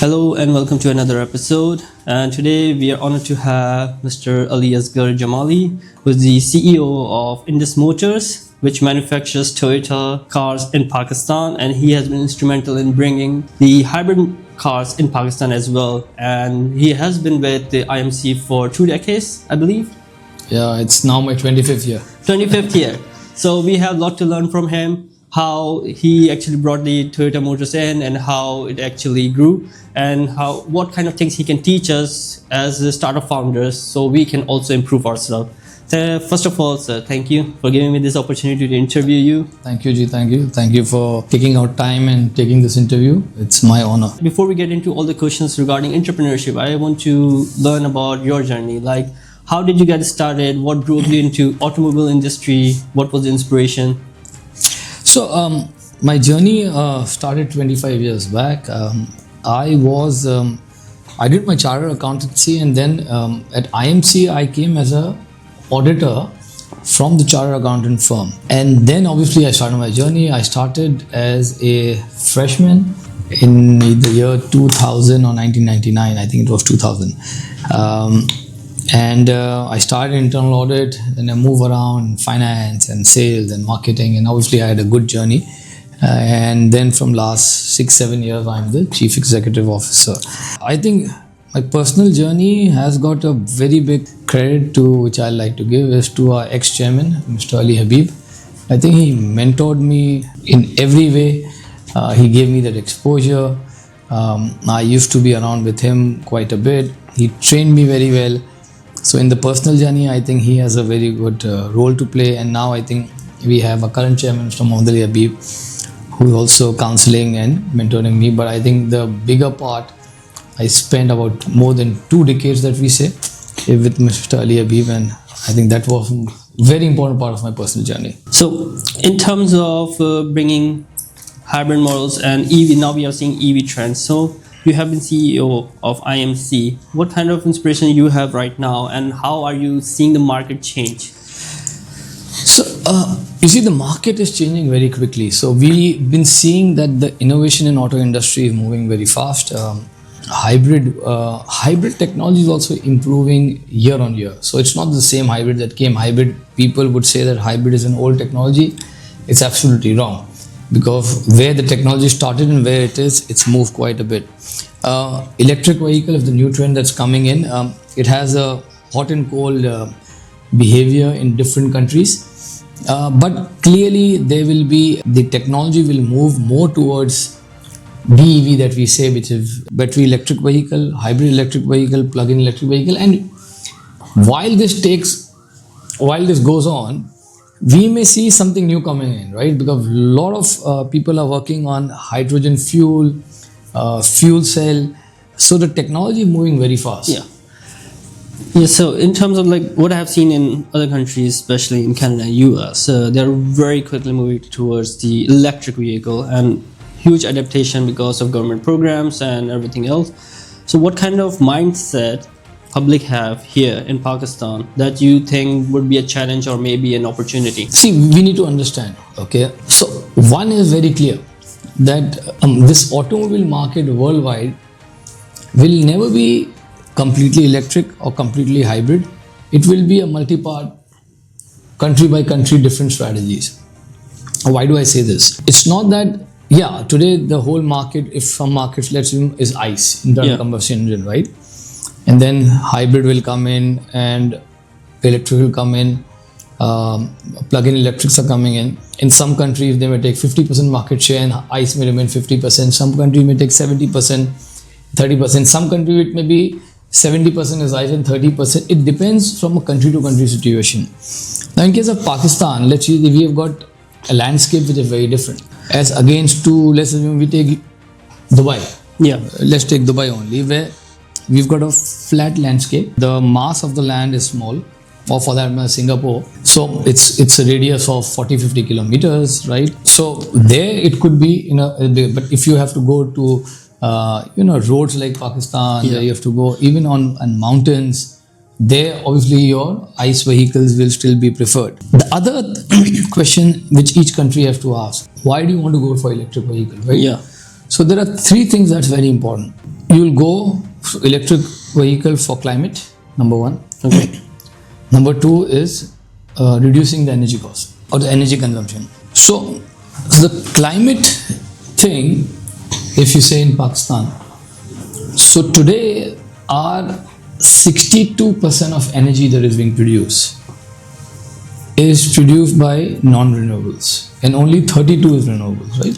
Hello and welcome to another episode. And today we are honored to have Mr. Ali Asghar Jamali, who is the CEO of Indus Motors, which manufactures Toyota cars in Pakistan, and he has been instrumental in bringing the hybrid cars in Pakistan as well. And he has been with the IMC for 2 decades, I believe. Yeah, it's now my 25th year. 25th year. So we have a lot to learn from him, how he actually brought the Toyota Motors in and how it actually grew, and what kind of things he can teach us as startup founders so we can also improve ourselves. So first of all, sir, thank you for giving me this opportunity to interview you. Thank you, Ji. Thank you. Thank you for taking out time and taking this interview. It's my honor. Before we get into all the questions regarding entrepreneurship, I want to learn about your journey. Like, how did you get started? What drove you into automobile industry? What was the inspiration? So, my journey started 25 years back. I did my chartered accountancy, and then at IMC I came as a auditor from the chartered accountant firm. And then obviously I started my journey. I started as a freshman in the year 2000 or 1999. I think it was 2000. I started internal audit, and I moved around finance and sales and marketing, and obviously I had a good journey. And then from last 6-7 years, I'm the Chief Executive Officer. I think my personal journey has got a very big credit to which I like to give is to our ex-chairman, Mr. Ali Habib. I think he mentored me in every way. He gave me that exposure. I used to be around with him quite a bit. He trained me very well. So in the personal journey, I think he has a very good role to play. And now I think we have a current chairman, Mr. Ali Habib, who is also counseling and mentoring me. But I think the bigger part, I spent about more than 2 decades that we say with Mr. Ali Habib, and I think that was a very important part of my personal journey. So in terms of bringing hybrid models and EV, now we are seeing EV trends. So you have been CEO of IMC. What kind of inspiration you have right now, and how are you seeing the market change? So, you see, the market is changing very quickly. So we've been seeing that the innovation in auto industry is moving very fast. Hybrid technology is also improving year on year. So it's not the same hybrid that came. Hybrid, people would say that hybrid is an old technology. It's absolutely wrong, because where the technology started and where it is, it's moved quite a bit. Electric vehicle is the new trend that's coming in. It has a hot and cold behavior in different countries. But clearly the technology will move more towards BEV that we say, which is battery electric vehicle, hybrid electric vehicle, plug-in electric vehicle. And while this goes on, we may see something new coming in, right? Because a lot of people are working on hydrogen fuel, fuel cell. So the technology is moving very fast. Yeah, so in terms of like what I have seen in other countries, especially in Canada and US, they're very quickly moving towards the electric vehicle, and huge adaptation because of government programs and everything else. So what kind of mindset public have here in Pakistan that you think would be a challenge or maybe an opportunity? See, we need to understand, okay? So one is very clear that this automobile market worldwide will never be completely electric or completely hybrid. It will be a multi-part, country by country, different strategies. Why do I say this? It's not that, today the whole market, if some markets, let's assume, is ICE, internal combustion engine, right? And then hybrid will come in and electric will come in, plug-in electrics are coming in. In some countries, they may take 50% market share and ICE may remain 50%. Some countries may take 70%, 30%. Some countries it may be 70% is ICE and 30%. It depends from a country to country situation. Now in case of Pakistan, let's see, we have got a landscape which is very different. As against to, let's assume we take Dubai. Let's take Dubai only, where we've got a flat landscape. The mass of the land is small, or for that matter Singapore. So it's a radius of 40-50 kilometers, right? So there it could be, but if you have to go to roads like Pakistan, you have to go even on mountains, there obviously your ICE vehicles will still be preferred. The other question which each country has to ask, why do you want to go for electric vehicle, right? Yeah. So there are three things that's very important. you'll go electric vehicle for climate, number one. Okay. Number two is reducing the energy cost or the energy consumption. So the climate thing, if you say in Pakistan, so today our 62% of energy that is being produced is produced by non-renewables and only 32 is renewables, right?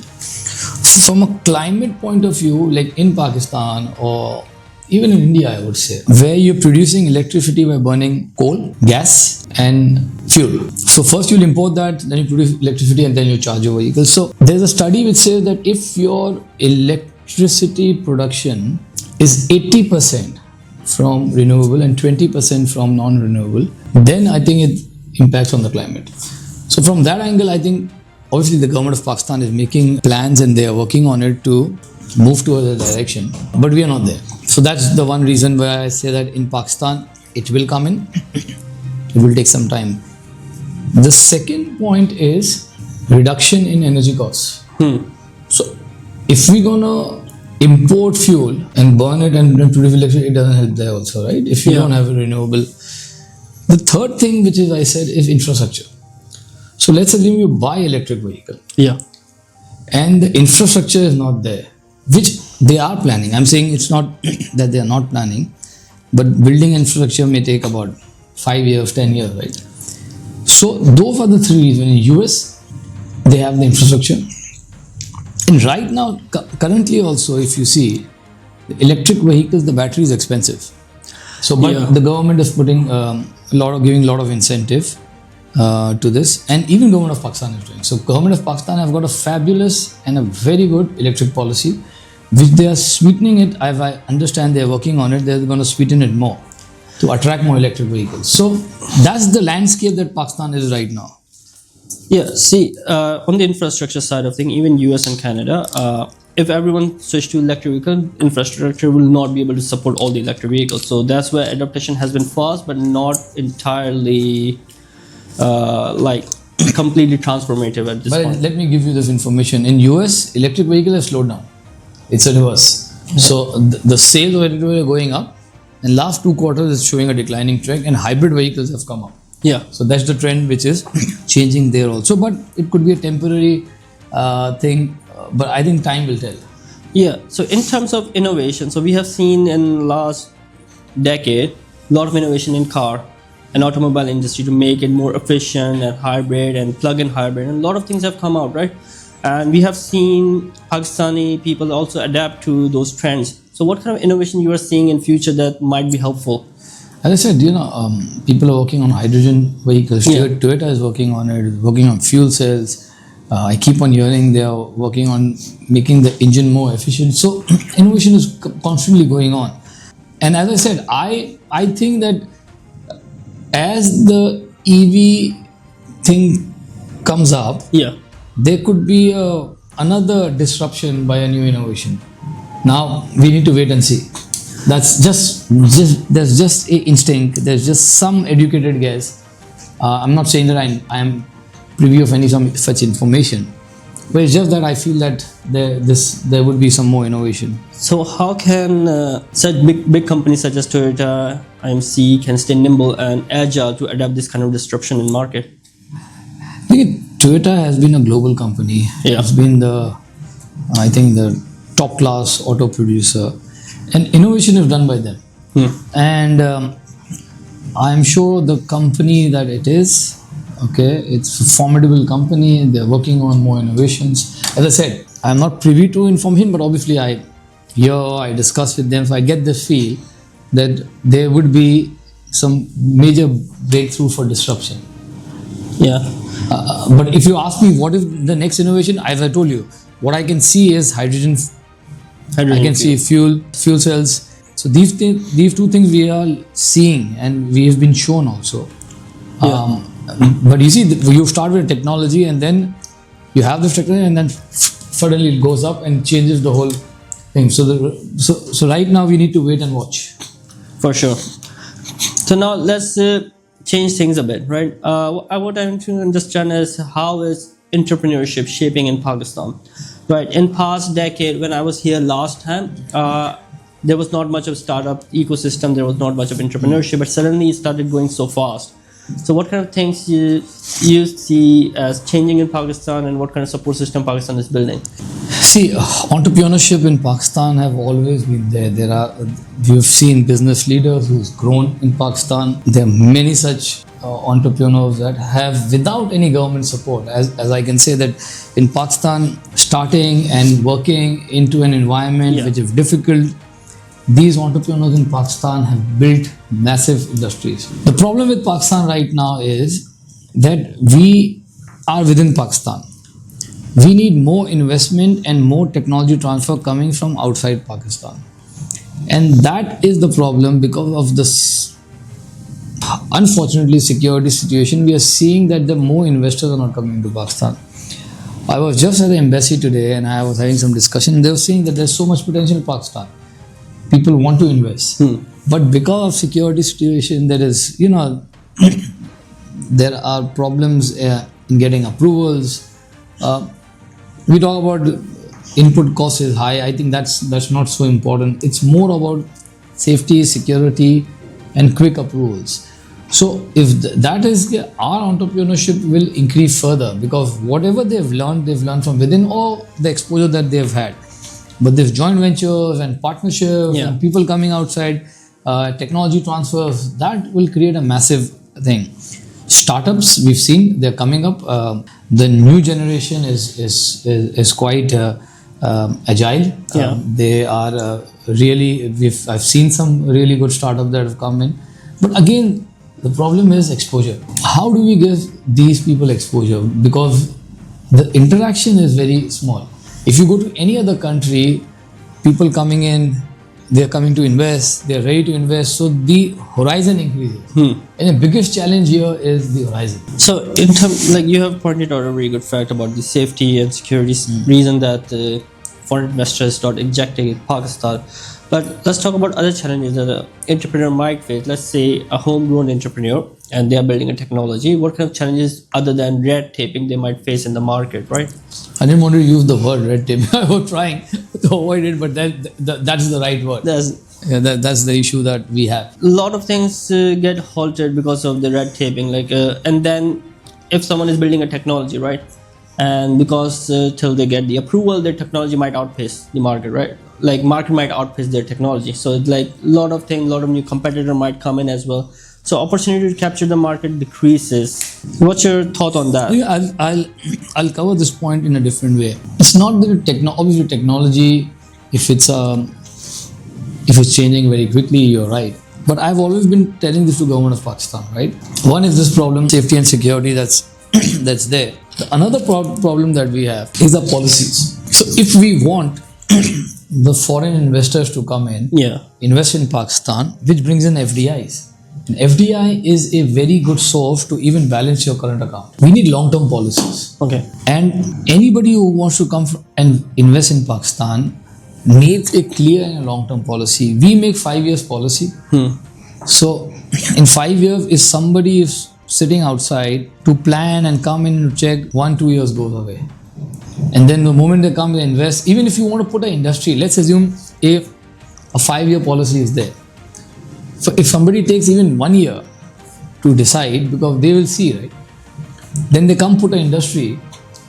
From a climate point of view, like in Pakistan or even in India, I would say, where you're producing electricity by burning coal, gas and fuel. So first you'll import that, then you produce electricity and then you charge your vehicle. So there's a study which says that if your electricity production is 80% from renewable and 20% from non-renewable, then I think it impacts on the climate. So from that angle, I think obviously the government of Pakistan is making plans and they are working on it to move towards a direction, but we are not there. So that's the one reason why I say that in Pakistan it will come in. It will take some time. The second point is reduction in energy costs. So if we're gonna import fuel and burn it and produce electricity, it doesn't help there also, right? If you don't have a renewable. The third thing which is I said is infrastructure. So let's assume you buy electric vehicle. Yeah. And the infrastructure is not there, which they are planning. I'm saying it's not that they are not planning, but building infrastructure may take about 5 years, 10 years, right? So those are the three reasons. In US, they have the infrastructure. And right now, currently also, if you see, the electric vehicles, the battery is expensive. So, but the government is putting giving a lot of incentive to this, and even government of Pakistan is doing. So, government of Pakistan have got a fabulous and a very good electric policy, which they are sweetening it. If I understand, they are working on it. They are going to sweeten it more to attract more electric vehicles. So, that's the landscape that Pakistan is right now. Yeah, see, on the infrastructure side of things, even US and Canada, if everyone switch to electric vehicle, infrastructure will not be able to support all the electric vehicles. So that's where adaptation has been fast, but not entirely completely transformative at this point. Let me give you this information. In US, electric vehicles have slowed down. It's a reverse. So the sales of electric vehicles are going up, and last 2 quarters is showing a declining trend, and hybrid vehicles have come up. Yeah. So that's the trend which is changing there also, but it could be a temporary thing. But I think time will tell. Yeah. So in terms of innovation, so we have seen in last decade a lot of innovation in car and automobile industry to make it more efficient and hybrid and plug-in hybrid, and a lot of things have come out, right? And we have seen Pakistani people also adapt to those trends. So what kind of innovation you are seeing in future that might be helpful? As I said, people are working on hydrogen vehicles. Yeah. Toyota is working on it, working on fuel cells. I keep on hearing they are working on making the engine more efficient. So innovation is constantly going on. And as I said, I think that as the EV thing comes up, there could be another disruption by a new innovation. Now we need to wait and see. That's just there's just a instinct. There's just some educated guess. I'm not saying that I am privy of any such information, but it's just that I feel that there would be some more innovation. So how can such big companies such as Toyota, IMC can stay nimble and agile to adapt this kind of disruption in market? I think Toyota has been a global company. Yeah. It's been the top class auto producer, and innovation is done by them. And I'm sure the company that it is, it's a formidable company. They're working on more innovations. As I said, I'm not privy to information, but obviously I discuss with them, so I get the feel that there would be some major breakthrough for disruption. Yeah. But if you ask me what is the next innovation, as I told you, what I can see is hydrogen. I can see fuel cells. So these two things we are seeing, and we have been shown also. Yeah. But you see, you start with technology, and then you have this technology, and then suddenly it goes up and changes the whole thing. So right now we need to wait and watch. For sure. So now let's change things a bit, right? What I want to understand is how is entrepreneurship shaping in Pakistan, right? In past decade, when I was here last time, there was not much of startup ecosystem, there was not much of entrepreneurship, but suddenly it started going so fast. So what kind of things you see as changing in Pakistan, and what kind of support system Pakistan is building? See, entrepreneurship in Pakistan have always been there. We've seen business leaders who's grown in Pakistan. There are many such entrepreneurs that have, without any government support, as I can say that in Pakistan, starting and working into an environment which is difficult, these entrepreneurs in Pakistan have built massive industries. The problem with Pakistan right now is that we are within Pakistan. We need more investment and more technology transfer coming from outside Pakistan. And that is the problem because of this, unfortunately, security situation. We are seeing that the more investors are not coming to Pakistan. I was just at the embassy today and I was having some discussion. They were saying that there's so much potential in Pakistan. People want to invest. But because of security situation, there is, there are problems in getting approvals. We talk about input cost is high. I think that's not so important. It's more about safety, security, and quick approvals. So if that is, our entrepreneurship will increase further because whatever they've learned from within or the exposure that they've had. But there's joint ventures and partnerships and people coming outside, technology transfers, that will create a massive thing. Startups, we've seen, they're coming up. The new generation is quite agile. They are really, I've seen some really good startups that have come in. But again, the problem is exposure. How do we give these people exposure? Because the interaction is very small. If you go to any other country, people coming in, they're coming to invest, they're ready to invest, so the horizon increases. And the biggest challenge here is the horizon. So in terms, like you have pointed out a very good fact about the safety and security reason that foreign investors start injecting in Pakistan. But let's talk about other challenges that an entrepreneur might face. Let's say a homegrown entrepreneur and they are building a technology. What kind of challenges other than red taping they might face in the market, right? I didn't want to use the word red tape. I was trying to avoid it, but that's the right word. That's the issue that we have. A lot of things get halted because of the red taping. And then if someone is building a technology, right? And because till they get the approval, their technology might outpace the market, right? Like market might outpace their technology. So it's like a lot of new competitor might come in as well. So opportunity to capture the market decreases. What's your thought on that? Yeah, I'll cover this point in a different way. It's not that obviously technology, if it's changing very quickly, you're right. But I've always been telling this to government of Pakistan, right? One is this problem, safety and security that's there. Another problem that we have is the policies. So if we want the foreign investors to come in, invest in Pakistan, which brings in FDIs. And FDI is a very good source to even balance your current account. We need long-term policies. Okay. And anybody who wants to come and invest in Pakistan needs a clear and long-term policy. We make 5 years policy. So in 5 years, if somebody is sitting outside to plan and come in and check, 1-2 years goes away. And then the moment they come and invest, even if you want to put an industry, let's assume if a 5-year policy is there. So if somebody takes even 1 year to decide, because they will see, right? Then they come put an industry,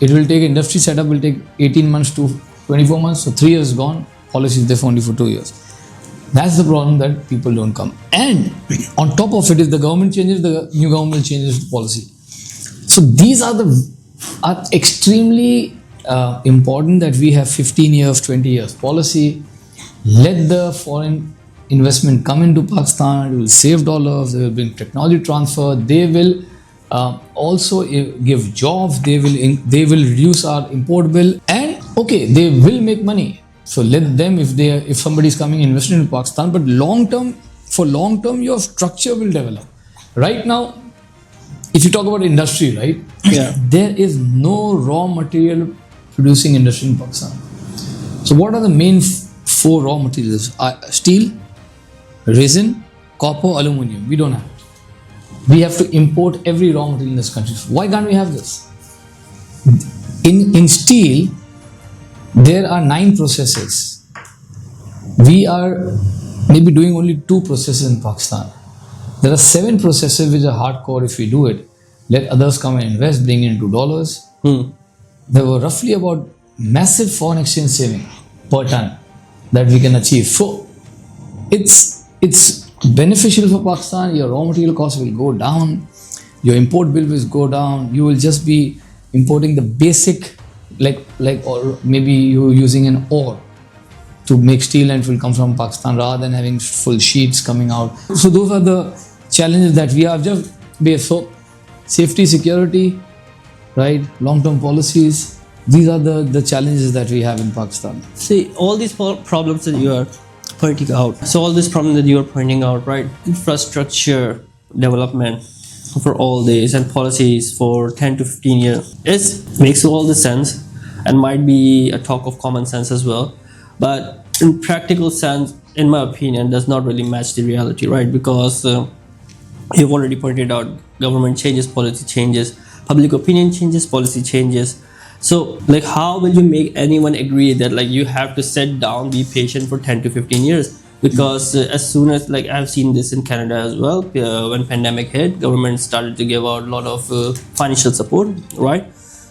it will take industry setup will take 18 months to 24 months. So 3 years gone, policy is there for only for 2 years. That's the problem that people don't come. And on top of it, if the government changes, the new government changes the policy. So these are extremely important that we have 15 years, 20 years policy. Let the foreign investment come into Pakistan. It will save dollars. They will bring technology transfer. They will also give jobs. They will reduce our import bill. And okay, they will make money. So let them, if somebody is coming investing in Pakistan, but for long term, your structure will develop. Right now, if you talk about industry, right? There is no raw material producing industry in Pakistan. So what are the main 4 raw materials? Steel, resin, copper, aluminium. We don't have it. We have to import every raw material in this country. Why can't we have this? In steel, there are 9 processes. we are maybe doing only 2 processes in Pakistan. There are 7 processes which are hardcore. If we do it, let others come and invest, bring in $2. There were roughly about massive foreign exchange saving per ton that we can achieve. So it's beneficial for Pakistan. Your raw material costs will go down, your import bill will go down. You will just be importing the basic, like or maybe you're using an ore to make steel and it will come from Pakistan rather than having full sheets coming out. So those are the challenges that we have. Just so safety, security, right? Long-term policies. These are the challenges that we have in Pakistan. See, all these problems that you are pointing out. So all this problem that you are pointing out, right? Infrastructure development for all this and policies for 10 to 15 years makes all the sense and might be a talk of common sense as well. But in practical sense, in my opinion, does not really match the reality, right? Because you've already pointed out government changes, policy changes, public opinion changes, policy changes. So like how will you make anyone agree that like you have to sit down, be patient for 10 to 15 years? Because as soon as, like I've seen this in Canada as well, when pandemic hit, government started to give out a lot of financial support, right?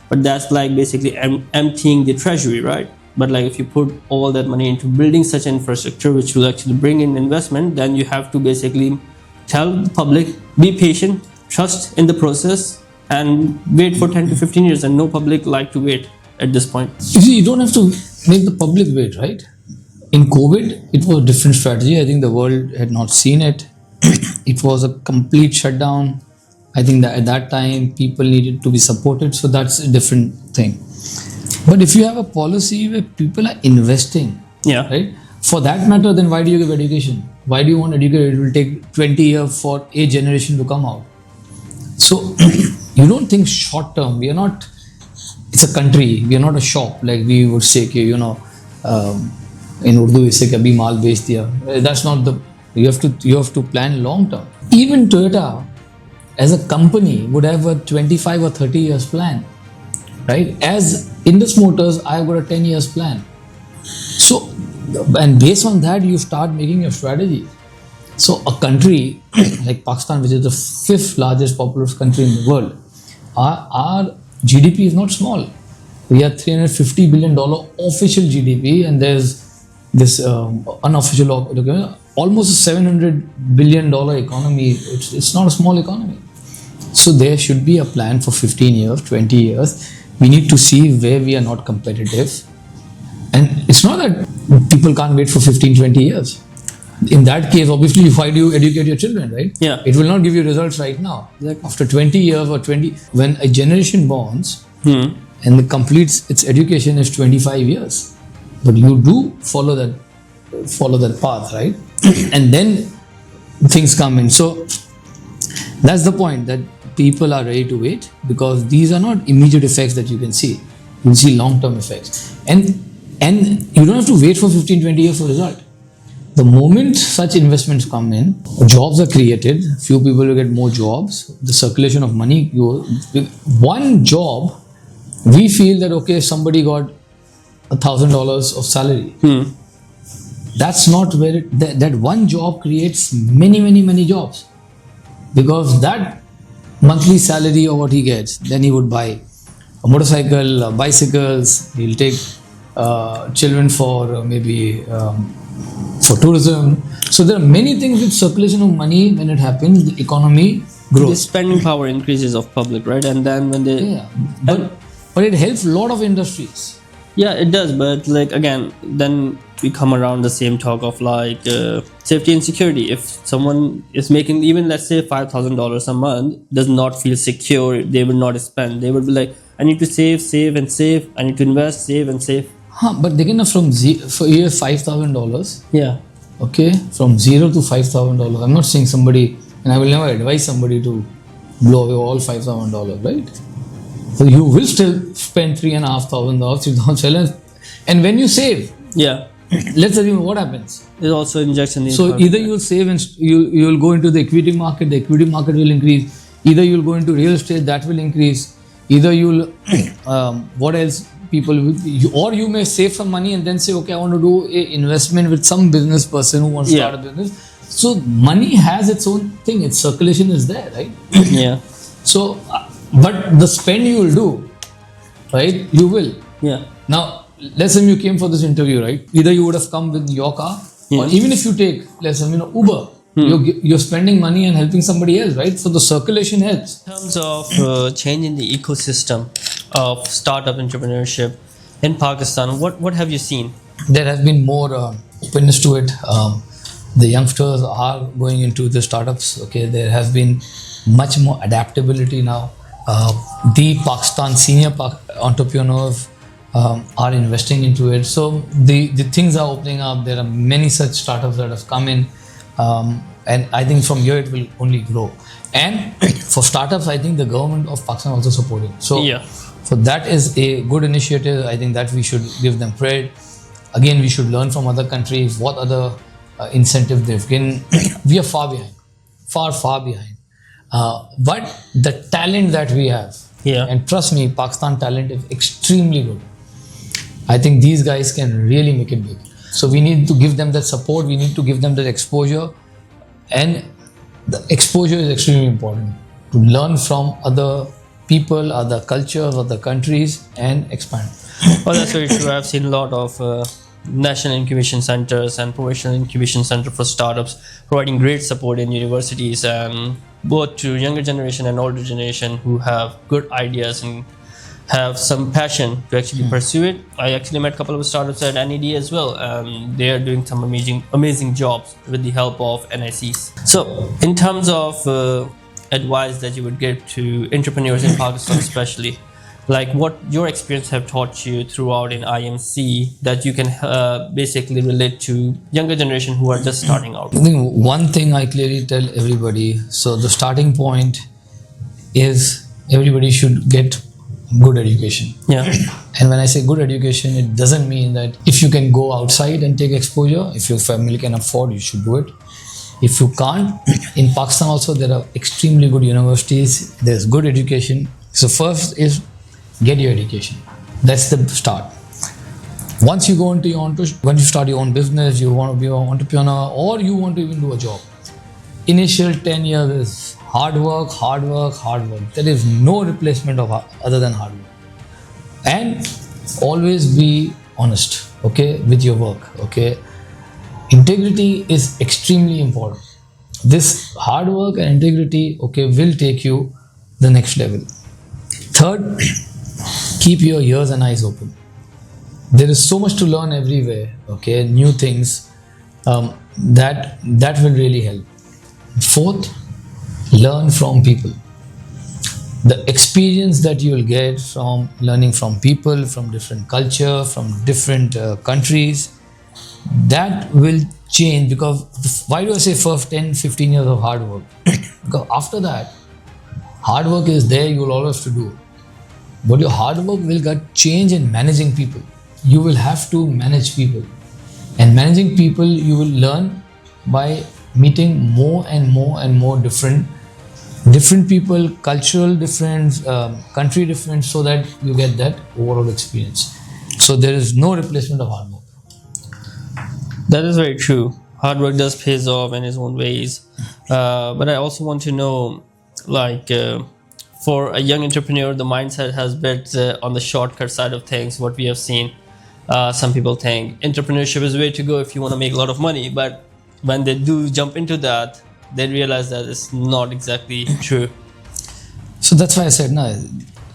But that's like basically emptying the treasury, right? But like if you put all that money into building such infrastructure which will actually bring in investment, then you have to basically tell the public, be patient, trust in the process, and wait for 10 to 15 years. And no public like to wait at this point. You see, you don't have to make the public wait, right? In COVID, it was a different strategy. I think the world had not seen it. It was a complete shutdown. I think that at that time, people needed to be supported. So that's a different thing. But if you have a policy where people are investing, right? For that matter, then why do you give education? Why do you want education? It will take 20 years for a generation to come out. So you don't think short term. We are not, it's a country. We are not a shop. Like we would say, you know, in Urdu we say kabhi maal bech diya. That's not the, you have to plan long term. Even Toyota as a company would have a 25 or 30 years plan, right? As Indus Motors, I've got a 10 years plan. So, and based on that, you start making your strategy. So a country like Pakistan, which is the 5th largest populous country in the world, our GDP is not small. We have $350 billion official GDP, and there's this unofficial, almost a $700 billion economy. It's not a small economy. So there should be a plan for 15 years, 20 years. We need to see where we are not competitive. And it's not that people can't wait for 15, 20 years. In that case, obviously, why do you educate your children, right? Yeah. It will not give you results right now. Exactly. After 20 years or 20, when a generation borns and completes its education is 25 years. But you do follow that path, right? And then things come in. So that's the point, that people are ready to wait, because these are not immediate effects that you can see. You see long-term effects. And you don't have to wait for 15, 20 years for result. The moment such investments come in, jobs are created, few people will get more jobs, the circulation of money goes. One job, we feel that, okay, somebody got $1,000 of salary. That's not where that one job creates many jobs, because that monthly salary or what he gets, then he would buy a motorcycle, bicycles, he'll take children for maybe for tourism. So there are many things with circulation of money. When it happens, the economy grows. The spending power increases of public, right? And then when they but it helps a lot of industries. Yeah, it does. But like again, then we come around the same talk of like safety and security. If someone is making even, let's say, $5,000 a month, does not feel secure, they will not spend. They will be like, I need to save and save. I need to invest, save and save. But they can have from for you have $5,000. Yeah. Okay, from $0 to $5,000. I'm not saying somebody, and I will never advise somebody to blow away all $5,000, right? So you will still spend $3,500, and when you save, let's assume what happens. It also injects in the so either you will save and you will go into the equity market. The equity market will increase. Either you will go into real estate, that will increase. Either you will what else? people or you may save some money and then say, okay, I want to do a investment with some business person who wants to start a business. So money has its own thing. Its circulation is there, right? Yeah. So, but the spend you will do, right? You will. Yeah. Now, let's say you came for this interview, right? Either you would have come with your car, or even if you take, let's say, Uber, you're spending money and helping somebody else, right? So the circulation helps. In terms of changing the ecosystem of startup entrepreneurship in Pakistan, what have you seen? There has been more openness to it. The youngsters are going into the startups. Okay, there has been much more adaptability now. The Pakistan senior entrepreneurs are investing into it. So the things are opening up. There are many such startups that have come in. And I think from here it will only grow. And for startups, I think the government of Pakistan also supporting. So that is a good initiative. I think that we should give them credit. Again, we should learn from other countries what other incentive they've given. We are far behind, far behind. But the talent that we have, and trust me, Pakistan talent is extremely good. I think these guys can really make it big. So we need to give them that support. We need to give them that exposure. And the exposure is extremely important to learn from other people, other cultures, other countries and expand. Well, that's very true. I've seen a lot of national incubation centers and professional incubation center for startups providing great support in universities, and both to younger generation and older generation who have good ideas and have some passion to actually pursue it. I actually met a couple of startups at NED as well, and they are doing some amazing jobs with the help of NICs. So in terms of advice that you would give to entrepreneurs in Pakistan especially, like what your experience have taught you throughout in IMC that you can basically relate to younger generation who are just starting out? I think one thing I clearly tell everybody, so the starting point is everybody should get good education. And when I say good education, it doesn't mean that if you can go outside and take exposure, if your family can afford, you should do it. If you can't, in Pakistan also there are extremely good universities, there's good education. So first is get your education. That's the start. Once you go into when you start your own business, you want to be an entrepreneur or you want to even do a job, initial 10 years is hard work. There is no replacement of other than hard work. And always be honest, okay, with your work, okay. Integrity is extremely important. This hard work and integrity, okay, will take you the next level. Third, keep your ears and eyes open. There is so much to learn everywhere, okay, new things that will really help. Fourth, learn from people. The experience that you will get from learning from people, from different culture, from different countries, that will change. Because why do I say first 10-15 years of hard work? Because after that, hard work is there, you will always have to do. But your hard work will get change in managing people. You will have to manage people. And managing people, you will learn by meeting more and more different people, cultural difference, country difference, so that you get that overall experience. So there is no replacement of hard work. That is very true. Hard work does pays off in its own ways. But I also want to know, like, for a young entrepreneur, the mindset has been on the shortcut side of things. What we have seen, some people think entrepreneurship is the way to go if you want to make a lot of money. But when they do jump into that, they realize that it's not exactly true. So that's why I said,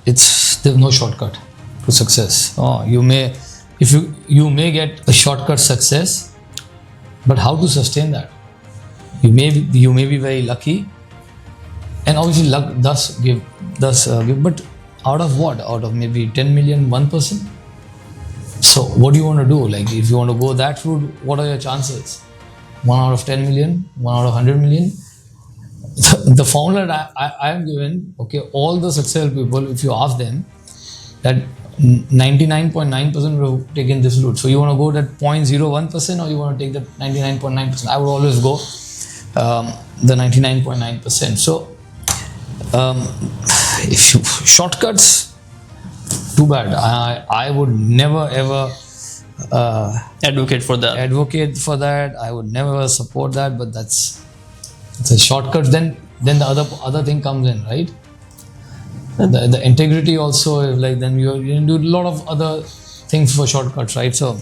there's no shortcut to success. You may get a shortcut success, but how to sustain that? You may be very lucky, and obviously luck does give. But out of what? Out of maybe 10 million, 1%. So what do you want to do? Like, if you want to go that route, what are your chances? 1 out of 10 million, 1 out of 100 million. The formula that I am given, okay, all the successful people, if you ask them, that 99.9% will have taken this route. So you want to go that 0.01% or you want to take that 99.9%? I would always go the 99.9%. So if you shortcuts too bad. I would never ever Advocate for that. advocate for that. I would never support that. But it's a shortcut. Then the other thing comes in, right? The integrity also, like then you do a lot of other things for shortcuts, right? So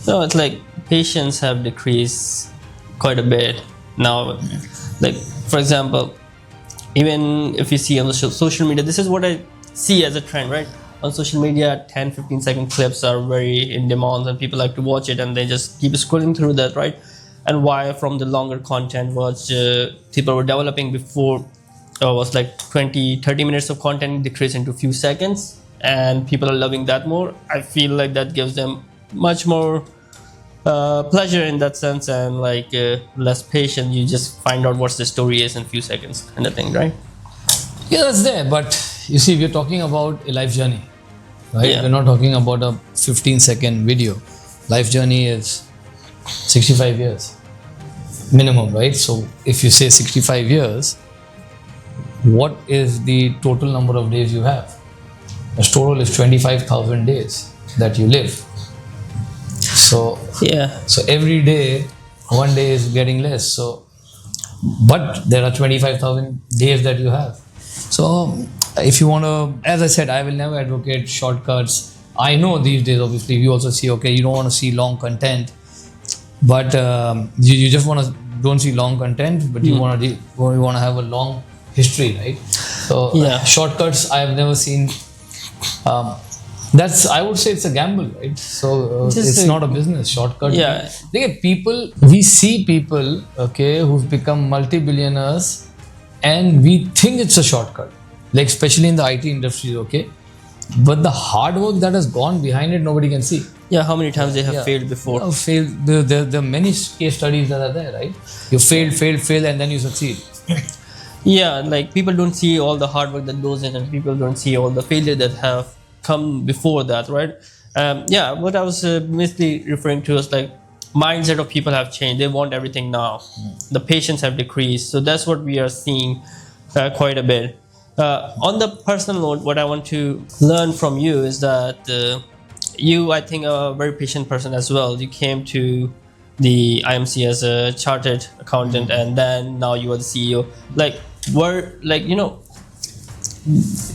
it's like patience have decreased quite a bit now. Like for example, even if you see on the social media, this is what I see as a trend, right? On social media, 10-15 second clips are very in demand and people like to watch it and they just keep scrolling through that, right? And why from the longer content was people were developing before was like 20-30 minutes of content decreased into few seconds, and people are loving that more. I feel like that gives them much more pleasure in that sense, and like less patient. You just find out what the story is in few seconds kind of thing, right? yeah, that's there. But you see, we're talking about a life journey, right? Yeah. We're not talking about a 15-second video. Life journey is 65 years minimum, right? So if you say 65 years, what is the total number of days you have? The total is 25,000 days that you live. So every day, one day is getting less. So, but there are 25,000 days that you have. So if you want to, as I said, I will never advocate shortcuts. I know these days, obviously, you also see, okay, you don't want to see long content, but you just don't see long content, but you want to have a long history, right? So shortcuts I have never seen. I would say it's a gamble, right? So it's not a business. Shortcut. Yeah. We see people, okay, who've become multi-billionaires, and we think it's a shortcut, like especially in the IT industry, okay. But the hard work that has gone behind it, nobody can see. Yeah, how many times they have failed before? There are many case studies that are there, right? You fail, and then you succeed. Yeah, like people don't see all the hard work that goes in, and people don't see all the failure that have come before that, right? What I was basically referring to is like mindset of people have changed. They want everything now. The patience have decreased. So that's what we are seeing quite a bit. On the personal note, what I want to learn from you is that you, I think, are a very patient person as well. You came to the IMC as a chartered accountant, and then now you are the CEO.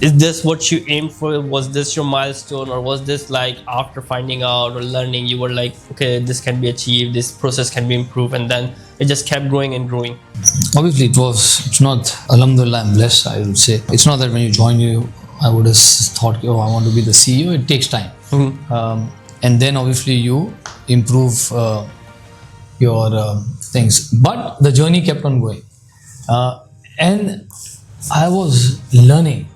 Is this what you aimed for? Was this your milestone, or was this like after finding out or learning, you were like, okay, this can be achieved, this process can be improved, and then it just kept growing and growing? Obviously, it's not, alhamdulillah, I'm blessed, I would say. It's not that when you join I would have thought, I want to be the CEO. It takes time. And then obviously you improve your things. But the journey kept on going. And I was learning.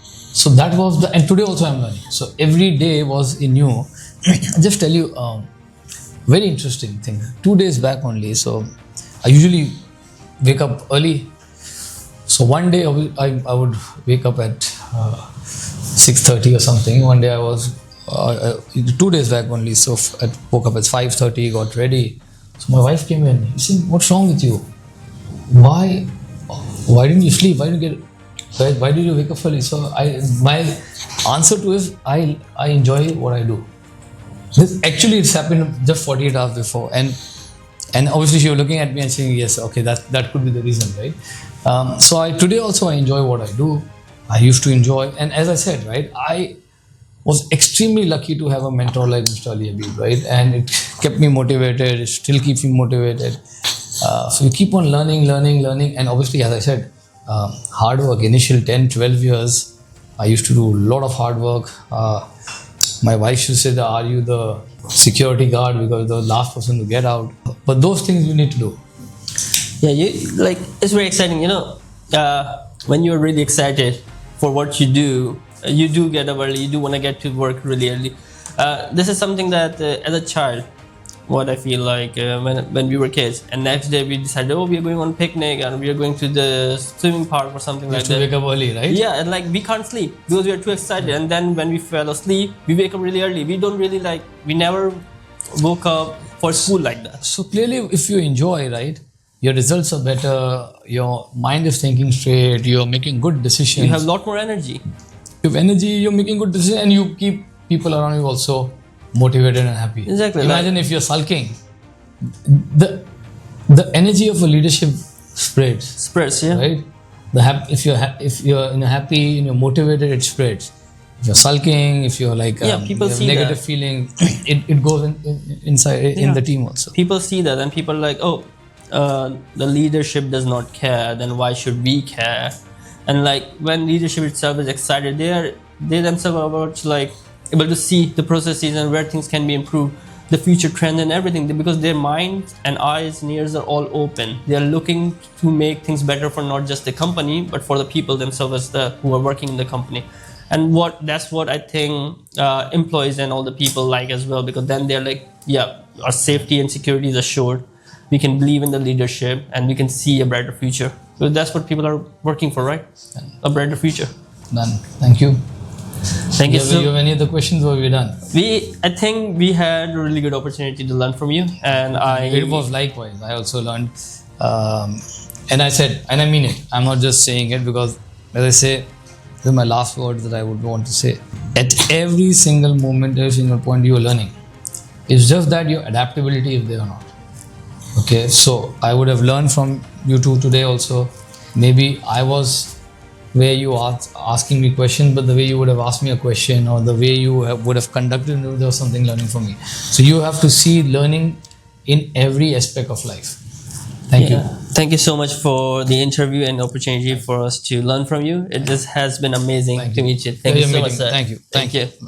So that was and today also I'm learning. So every day was new. I'll just tell you very interesting thing. 2 days back only. So I usually wake up early. So one day I would wake up at 6:30 or something. One day I was 2 days back only. So I woke up at 5:30, got ready. So my wife came in. She said, "What's wrong with you? Why didn't you sleep? Why did you wake up early?" So my answer to is I enjoy what I do. It's happened just 48 hours before, and obviously she was looking at me and saying, yes, okay, that could be the reason, right? So today also I enjoy what I do. I used to enjoy, and as I said, right, I was extremely lucky to have a mentor like Mr. Ali Habib, right? And it kept me motivated. It still keeps me motivated. So you keep on learning, and obviously, as I said, hard work. Initial 10-12 years, I used to do a lot of hard work. My wife used to say, "Are you the security guard?" Because the last person to get out. But those things you need to do. Yeah, it's very exciting. When you're really excited for what you do get up early. You do want to get to work really early. This is something that as a child, what I feel like when we were kids, and next day we decided, we are going on a picnic and we are going to the swimming park or something like that. To wake up early, right? Yeah, and like we can't sleep because we are too excited. And then when we fell asleep, we wake up really early. We don't really we never woke up for school like that. So clearly, if you enjoy, right, your results are better. Your mind is thinking straight. You're making good decisions. You have a lot more energy. You have energy, you're making good decisions, and you keep people around you also motivated and happy. Exactly. Imagine if you're sulking, the energy of a leadership spreads. Yeah. Right? If you're in a happy and you're motivated, it spreads. If you're sulking, if you're like people you have see negative that. feeling, it goes inside in the team also. People see that, and people are like, oh, the leadership does not care, then why should we care? And like when leadership itself is excited, they themselves are about like able to see the processes and where things can be improved, the future trends and everything, because their minds and eyes and ears are all open. They are looking to make things better for not just the company, but for the people themselves who are working in the company. And that's what I think employees and all the people like as well, because then they're like, yeah, our safety and security is assured. We can believe in the leadership and we can see a brighter future. So that's what people are working for, right? A brighter future. Done. Thank you. Thank you. You have any other questions, or are we done? I think we had a really good opportunity to learn from you, and It was likewise. I also learned, and I said, and I mean it. I'm not just saying it because, as I say, this is my last words that I would want to say. At every single moment, every single point, you are learning. It's just that your adaptability is there or not. Okay, so I would have learned from you two today also. Maybe I was where you are asking me questions, but the way you would have asked me a question, or the way you would have conducted, there was something learning from me. So you have to see learning in every aspect of life. Thank you. Thank you so much for the interview and opportunity for us to learn from you. It just has been amazing to meet you. Thank you so much, sir. Thank you.